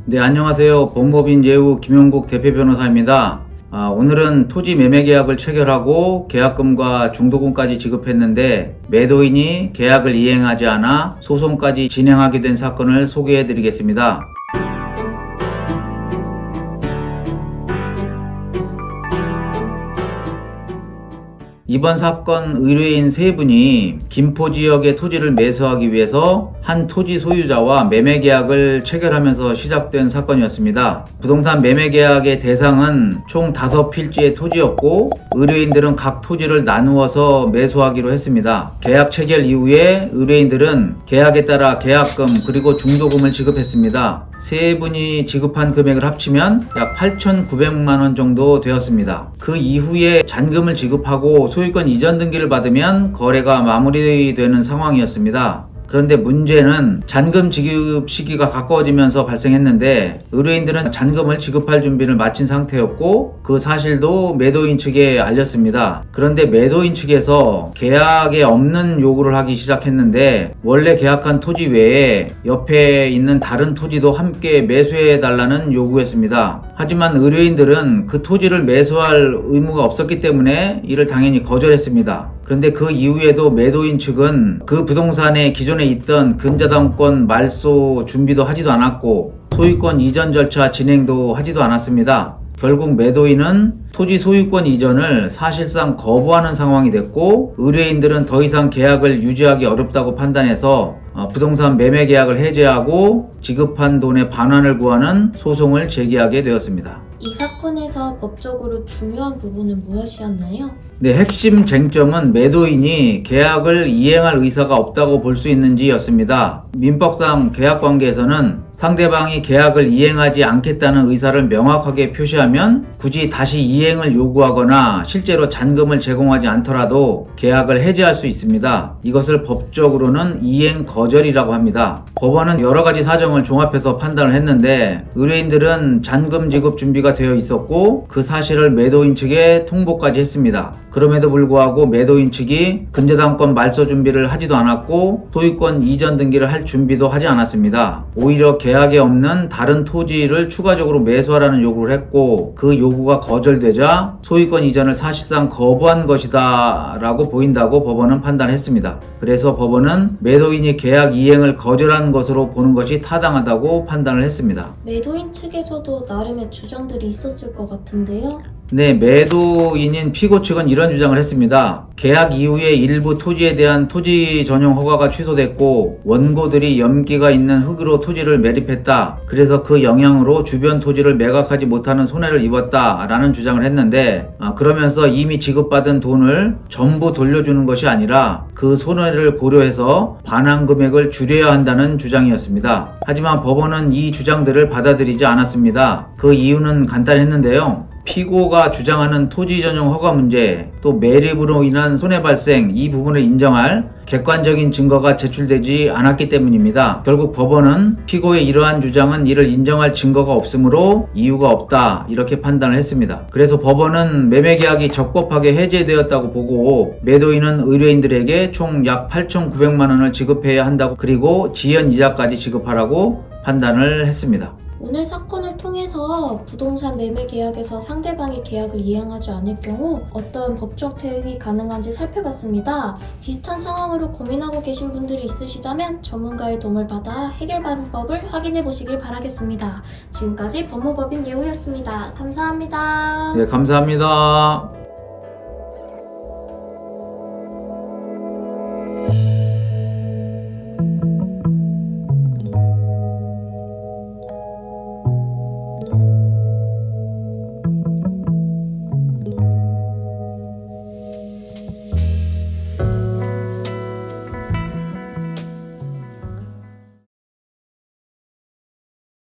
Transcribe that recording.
네, 안녕하세요. 법무법인 예우 김용국 대표 변호사입니다. 오늘은 토지 매매 계약을 체결하고 계약금과 중도금까지 지급했는데 매도인이 계약을 이행하지 않아 소송까지 진행하게 된 사건을 소개해 드리겠습니다. 이번 사건 의뢰인 세 분이 김포 지역의 토지를 매수하기 위해서 한 토지 소유자와 매매 계약을 체결하면서 시작된 사건이었습니다. 부동산 매매 계약의 대상은 총 5필지의 토지였고 의뢰인들은 각 토지를 나누어서 매수하기로 했습니다. 계약 체결 이후에 의뢰인들은 계약에 따라 계약금 그리고 중도금을 지급했습니다. 세 분이 지급한 금액을 합치면 약 8,900만 원 정도 되었습니다. 그 이후에 잔금을 지급하고 소유권 이전 등기를 받으면 거래가 마무리되는 상황이었습니다. 그런데 문제는 잔금 지급 시기가 가까워지면서 발생했는데 의뢰인들은 잔금을 지급할 준비를 마친 상태였고 그 사실도 매도인 측에 알렸습니다. 그런데 매도인 측에서 계약에 없는 요구를 하기 시작했는데 원래 계약한 토지 외에 옆에 있는 다른 토지도 함께 매수해 달라는 요구였습니다. 하지만 의뢰인들은 그 토지를 매수할 의무가 없었기 때문에 이를 당연히 거절했습니다. 그런데 그 이후에도 매도인 측은 그 부동산에 기존에 있던 근저당권 말소 준비도 하지도 않았고 소유권 이전 절차 진행도 하지도 않았습니다. 결국 매도인은 토지 소유권 이전을 사실상 거부하는 상황이 됐고 의뢰인들은 더 이상 계약을 유지하기 어렵다고 판단해서 부동산 매매 계약을 해제하고 지급한 돈의 반환을 구하는 소송을 제기하게 되었습니다. 이 사건에서 법적으로 중요한 부분은 무엇이었나요? 네, 핵심 쟁점은 매도인이 계약을 이행할 의사가 없다고 볼 수 있는지였습니다. 민법상 계약관계에서는 상대방이 계약을 이행하지 않겠다는 의사를 명확하게 표시하면 굳이 다시 이행을 요구하거나 실제로 잔금을 제공하지 않더라도 계약을 해지할 수 있습니다. 이것을 법적으로는 이행 거절이라고 합니다. 법원은 여러 가지 사정을 종합해서 판단을 했는데 의뢰인들은 잔금 지급 준비가 되어 있었고 그 사실을 매도인 측에 통보까지 했습니다. 그럼에도 불구하고 매도인 측이 근저당권 말소 준비를 하지도 않았고 소유권 이전 등기를 할 준비도 하지 않았습니다. 오히려 계약에 없는 다른 토지를 추가적으로 매수하라는 요구를 했고 그 요구가 거절되자 소유권 이전을 사실상 거부한 것이다 라고 보인다고 법원은 판단했습니다. 그래서 법원은 매도인이 계약 이행을 거절한 것으로 보는 것이 타당하다고 판단을 했습니다. 매도인 측에서도 나름의 주장들이 있었을 것 같은데요. 네, 매도인인 피고 측은 이런 주장을 했습니다. 계약 이후에 일부 토지에 대한 토지 전용 허가가 취소됐고 원고들이 염기가 있는 흙으로 토지를 매립했다. 그래서 그 영향으로 주변 토지를 매각하지 못하는 손해를 입었다 라는 주장을 했는데 그러면서 이미 지급받은 돈을 전부 돌려주는 것이 아니라 그 손해를 고려해서 반환 금액을 줄여야 한다는 주장이었습니다. 하지만 법원은 이 주장들을 받아들이지 않았습니다. 그 이유는 간단했는데요. 피고가 주장하는 토지 전용 허가 문제, 또 매립으로 인한 손해 발생 이 부분을 인정할 객관적인 증거가 제출되지 않았기 때문입니다. 결국 법원은 피고의 이러한 주장은 이를 인정할 증거가 없으므로 이유가 없다 이렇게 판단을 했습니다. 그래서 법원은 매매계약이 적법하게 해제되었다고 보고 매도인은 의뢰인들에게 총 약 8,900만 원을 지급해야 한다고 그리고 지연 이자까지 지급하라고 판단을 했습니다. 오늘 사건을 통해서 부동산 매매 계약에서 상대방이 계약을 이행하지 않을 경우 어떤 법적 대응이 가능한지 살펴봤습니다. 비슷한 상황으로 고민하고 계신 분들이 있으시다면 전문가의 도움을 받아 해결 방법을 확인해 보시길 바라겠습니다. 지금까지 법무법인 예우였습니다. 감사합니다. 네, 감사합니다.